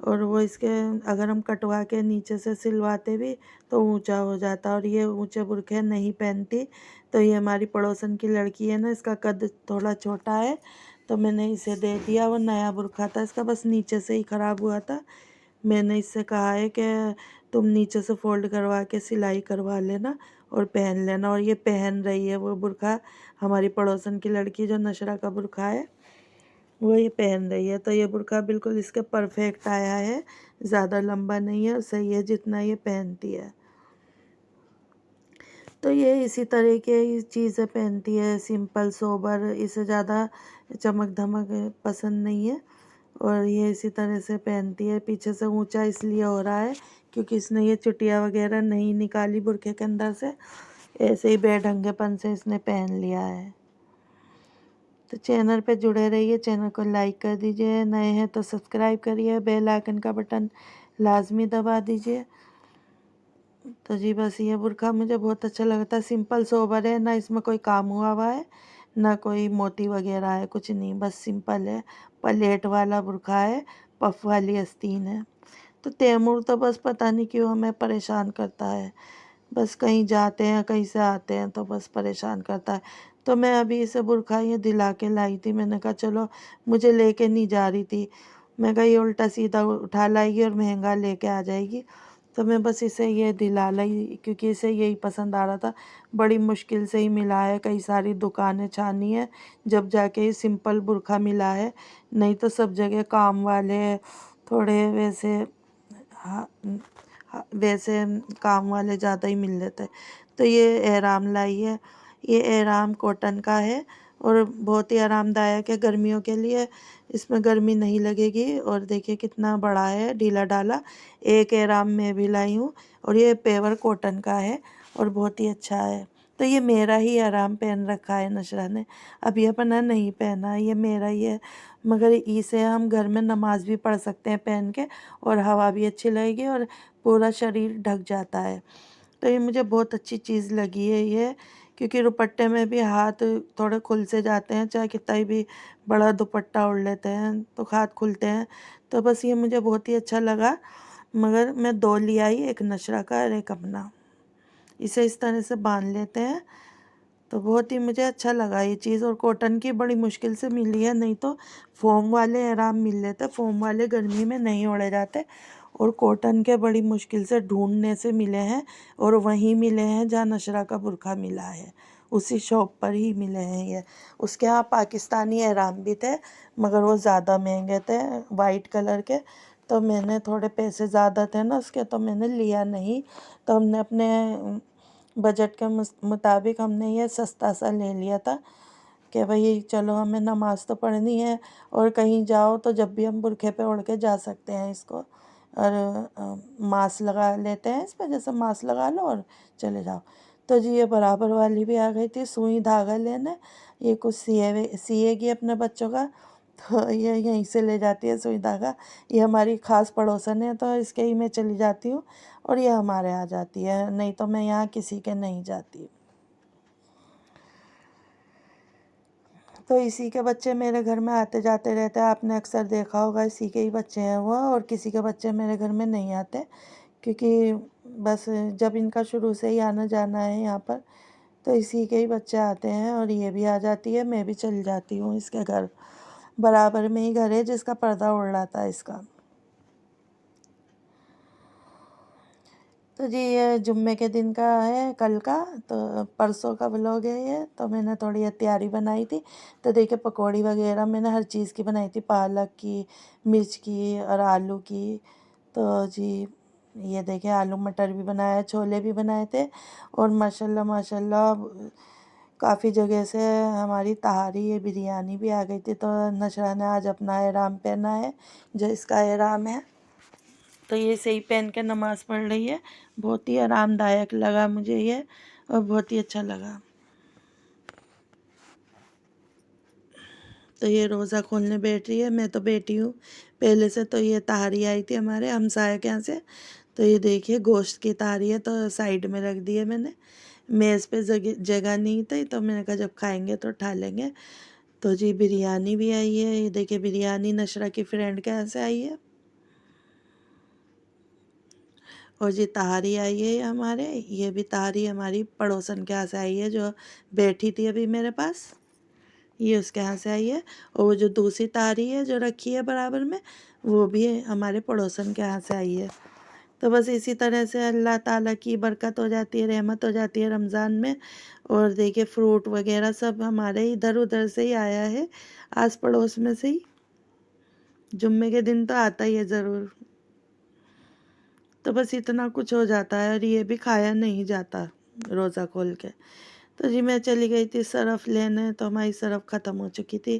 اور وہ اس کے اگر ہم کٹوا کے نیچے سے سلواتے بھی تو اونچا ہو جاتا، اور یہ اونچے برقعے نہیں پہنتی۔ تو یہ ہماری پڑوسن کی لڑکی ہے نا، اس کا قد تھوڑا چھوٹا ہے تو میں نے اسے دے دیا۔ وہ نیا برقعہ تھا اس کا، بس نیچے سے ہی خراب ہوا تھا۔ میں نے اس سے کہا ہے کہ تم نیچے سے فولڈ کروا کے سلائی کروا لینا اور پہن لینا، اور یہ پہن رہی ہے وہ برقعہ۔ ہماری پڑوسن کی لڑکی جو نشرہ کا برقعہ ہے وہ یہ پہن رہی ہے۔ تو یہ برقعہ بالکل اس کے پرفیکٹ آیا ہے، زیادہ لمبا نہیں ہے اور صحیح ہے جتنا یہ پہنتی ہے۔ تو یہ اسی طرح کی چیزیں پہنتی ہے، سمپل سوبر، اسے زیادہ چمک دھمک پسند نہیں ہے، اور یہ اسی طرح سے پہنتی ہے۔ پیچھے سے اونچا اس لیے ہو رہا ہے کیونکہ اس نے یہ چٹیاں وغیرہ نہیں نکالی برقعے کے اندر سے، ایسے ہی بے ڈھنگے پن سے اس نے پہن لیا ہے۔ تو چینل پہ جڑے رہیے، چینل کو لائک کر دیجئے، نئے ہیں تو سبسکرائب کریے، بیل آئیکن کا بٹن لازمی دبا دیجئے۔ تو جی بس یہ برقعہ مجھے بہت اچھا لگتا ہے، سمپل سوبر ہے، نہ اس میں کوئی کام ہوا ہے، نہ کوئی موتی وغیرہ ہے، کچھ نہیں، بس سمپل ہے۔ پلیٹ والا برقعہ ہے، پف والی آستین ہے۔ تو تیمور تو بس پتہ نہیں کیوں ہمیں پریشان کرتا ہے، بس کہیں جاتے ہیں کہیں سے آتے ہیں تو بس پریشان کرتا ہے۔ تو میں ابھی اسے برقعہ یہ دلا کے لائی تھی، میں نے کہا چلو، مجھے لے کے نہیں جا رہی تھی، میں کہا یہ الٹا سیدھا اٹھا لائے گی اور مہنگا لے کے آ جائے گی، تو میں بس اسے یہ دلا لائی کیونکہ اسے یہی پسند آ رہا تھا۔ بڑی مشکل سے ہی ملا ہے، کئی ساری دکانیں چھانی ہے جب جا کے یہ سمپل برقعہ ملا ہے، نہیں تو سب جگہ کام والے تھوڑے ویسے کام والے زیادہ ہی مل لیتے۔ تو یہ احرام لائی ہے، یہ احرام کاٹن کا ہے اور بہت ہی آرام دائک ہے گرمیوں کے لیے، اس میں گرمی نہیں لگے گی۔ اور دیکھیے کتنا بڑا ہے، ڈھیلا ڈالا۔ ایک احرام میں بھی لائی ہوں، اور یہ پیور کاٹن کا ہے اور بہت ہی اچھا ہے۔ تو یہ میرا ہی احرام پہن رکھا ہے نشرہ نے، اب یہ اپنا نہیں پہنا، یہ میرا ہی ہے، مگر اسے ہم گھر میں نماز بھی پڑھ سکتے ہیں پہن کے، اور ہوا بھی اچھی لگے گی اور پورا شریر ڈھک جاتا ہے۔ تو یہ مجھے بہت اچھی چیز لگی ہے یہ، کیونکہ دوپٹے میں بھی ہاتھ تھوڑے کھل سے جاتے ہیں، چاہے کتنا بھی بڑا دوپٹہ اوڑھ لیتے ہیں تو ہاتھ کھلتے ہیں، تو بس یہ مجھے بہت ہی اچھا لگا۔ مگر میں دو لے آئی، ایک نشرہ کا اور ایک اپنا، اسے اس طرح سے باندھ لیتے ہیں، تو بہت ہی مجھے اچھا لگا یہ چیز۔ اور کاٹن کی بڑی مشکل سے ملی ہے، نہیں تو فوم والے احرام مل لیتے، فوم والے گرمی میں نہیں اوڑھے جاتے، اور کاٹن کے بڑی مشکل سے ڈھونڈنے سے ملے ہیں، اور وہیں ملے ہیں جہاں نشرہ کا برقعہ ملا ہے، اسی شاپ پر ہی ملے ہیں یہ۔ اس کے ہاں پاکستانی احرام بھی تھے مگر وہ زیادہ مہنگے تھے، وائٹ کلر کے، تو میں نے تھوڑے پیسے زیادہ تھے نا اس کے، تو میں نے لیا نہیں، تو ہم نے اپنے بجٹ کے مطابق ہم نے یہ سستا سا لے لیا تھا کہ بھئی چلو ہمیں نماز تو پڑھنی ہے، اور کہیں جاؤ تو جب بھی ہم برقعے پہ اوڑھ کے جا سکتے ہیں اس کو، اور ماسک لگا لیتے ہیں اس پہ، جیسے ماسک لگا لو اور چلے جاؤ۔ تو جی یہ برابر والی بھی آ گئی تھی سوئی دھاگا لینے، یہ کچھ سیے گی اپنے بچوں کا، تو یہ یہیں سے لے جاتی ہے سوئی دھاگا، یہ ہماری خاص پڑوسن ہے تو اس کے ہی میں چلی جاتی ہوں، اور یہ ہمارے آ جاتی ہے، نہیں تو میں یہاں کسی کے نہیں جاتی۔ تو اسی کے بچے میرے گھر میں آتے جاتے رہتے ہیں، آپ نے اکثر دیکھا ہوگا اسی کے ہی بچے ہیں وہ، اور کسی کے بچے میرے گھر میں نہیں آتے، کیونکہ بس جب ان کا شروع سے ہی آنا جانا ہے یہاں پر، تو اسی کے ہی بچے آتے ہیں، اور یہ بھی آ جاتی ہے، میں بھی چل جاتی ہوں اس کے گھر، برابر میں ہی گھر ہے جس کا پردہ اڑ رہا تھا اس کا۔ تو جی یہ جمعے کے دن کا ہے، کل کا، تو پرسوں کا ولاگ ہے یہ، تو میں نے تھوڑی تیاری بنائی تھی، تو دیکھیں پکوڑی وغیرہ میں نے ہر چیز کی بنائی تھی، پالک کی، مرچ کی اور آلو کی، تو جی یہ دیکھیں آلو مٹر بھی بنایا، چھولے بھی بنائے تھے، اور ماشاءاللہ کافی جگہ سے ہماری تہاری بریانی بھی آ گئی تھی، تو نشرہ نے آج اپنا احرام پہنا ہے جو اس کا احرام ہے، تو یہ صحیح پہن کے نماز پڑھ رہی ہے، بہت ہی آرام دائک لگا مجھے یہ، اور بہت ہی اچھا لگا۔ تو یہ روزہ کھولنے بیٹھ رہی ہے، میں تو بیٹھی ہوں پہلے سے، تو یہ تہاری آئی تھی ہمارے ہمسائے کے یہاں سے، تو یہ دیکھیے گوشت کی تہاری ہے، تو سائیڈ میں رکھ دی ہے میں نے، میز پہ جگہ نہیں تھی، تو میں نے کہا جب کھائیں گے تو اٹھا لیں گے۔ تو جی بریانی بھی آئی ہے، یہ دیکھیے بریانی نشرہ کی فرینڈ کے یہاں سے آئی ہے، اور جی تہاری آئی ہے ہمارے، یہ بھی تہاری ہماری پڑوسن کے یہاں سے آئی ہے جو بیٹھی تھی ابھی میرے پاس، یہ اس کے یہاں سے آئی ہے۔ اور وہ جو دوسری تہاری ہے جو رکھی ہے برابر میں، وہ بھی ہمارے پڑوسن کے یہاں سے آئی ہے۔ تو بس اسی طرح سے اللہ تعالیٰ کی برکت ہو جاتی ہے، رحمت ہو جاتی ہے رمضان میں۔ اور دیکھیے فروٹ وغیرہ سب ہمارے ادھر ادھر سے ہی آیا ہے، آس پڑوس میں سے ہی۔ جمعے کے دن تو آتا ہی ہے ضرور۔ تو بس اتنا کچھ ہو جاتا ہے، اور یہ بھی کھایا نہیں جاتا روزہ کھول کے۔ تو جی میں چلی گئی تھی صرف لینے، تو ہماری صرف ختم ہو چکی تھی،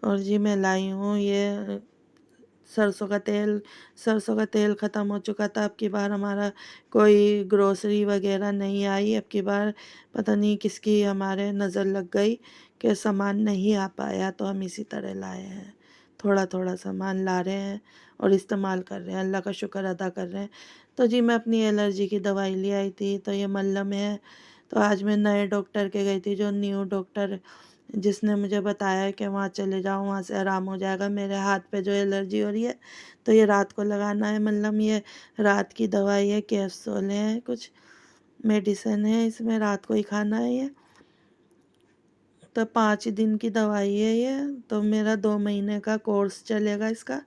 اور جی میں لائی ہوں یہ سرسوں کا تیل ختم ہو چکا تھا۔ اب کی بار ہمارا کوئی گروسری وغیرہ نہیں آئی، اب کی بار پتہ نہیں کس کی ہمارے نظر لگ گئی کہ سامان نہیں آ پایا، تو ہم اسی طرح لائے ہیں، تھوڑا تھوڑا سامان لا رہے ہیں اور استعمال کر رہے ہیں، اللہ کا شکر ادا کر رہے ہیں۔ تو جی میں اپنی الرجی کی دوائی لے آئی تھی، تو یہ ملم ہے۔ تو آج میں نئے ڈاکٹر کے گئی تھی، جو نیو ڈاکٹر، جس نے مجھے بتایا کہ وہاں چلے جاؤ، وہاں سے آرام ہو جائے گا میرے ہاتھ پہ جو الرجی ہو رہی ہے۔ تو یہ رات کو لگانا ہے ملم، یہ رات کی دوائی ہے، کیپسول ہے، کچھ میڈیسن ہے، اس میں رات کو ہی کھانا ہے یہ۔ تو 5 دن کی دوائی ہے یہ، تو میرا 2 مہینے کا کورس چلے گا اس کا۔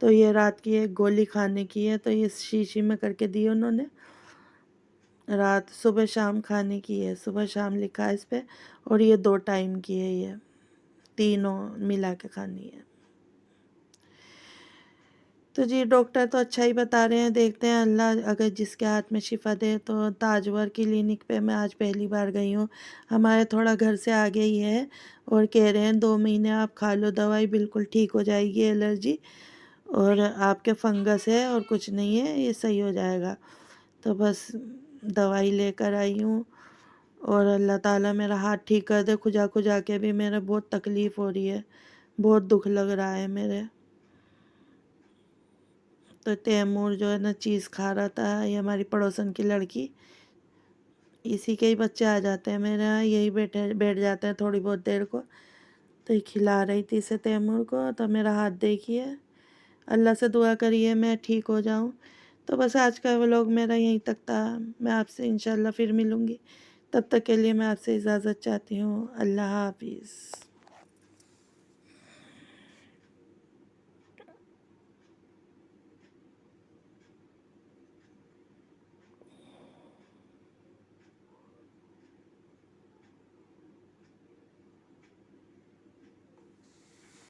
تو یہ رات کی ایک گولی کھانے کی ہے، تو یہ شیشی میں کر کے دی انہوں نے، رات صبح شام کھانے کی ہے، صبح شام لکھا ہے اس پہ، اور یہ 2 ٹائم کی ہے، یہ تینوں ملا کے کھانی ہے۔ تو جی ڈاکٹر تو اچھا ہی بتا رہے ہیں، دیکھتے ہیں اللہ اگر جس کے ہاتھ میں شفا دے۔ تو تاجور کلینک پہ میں آج پہلی بار گئی ہوں، ہمارے تھوڑا گھر سے آگے ہی ہے، اور کہہ رہے ہیں 2 مہینے آپ کھا لو دوائی، بالکل ٹھیک ہو جائے گی الرجی، اور آپ کے فنگس ہے اور کچھ نہیں ہے، یہ صحیح ہو جائے گا۔ تو بس دوائی لے کر آئی ہوں، اور اللہ تعالیٰ میرا ہاتھ ٹھیک کر دے۔ کھجا کھجا کے بھی میرے بہت تکلیف ہو رہی ہے، بہت دکھ لگ رہا ہے میرے۔ تو تیمور جو ہے نا چیز کھا رہا تھا، یہ ہماری پڑوسن کی لڑکی، اسی کے ہی بچے آ جاتے ہیں میرے یہاں، یہی بیٹھ جاتے ہیں تھوڑی بہت دیر کو، تو یہ کھلا رہی تھی اسے تیمور کو۔ تو میرا ہاتھ دیکھیے، اللہ سے دعا کریے میں ٹھیک ہو جاؤں۔ تو بس آج کا ولاگ میرا یہیں تک تھا، میں آپ سے انشاءاللہ پھر ملوں گی، تب تک کے لیے میں آپ سے اجازت چاہتی ہوں، اللہ حافظ۔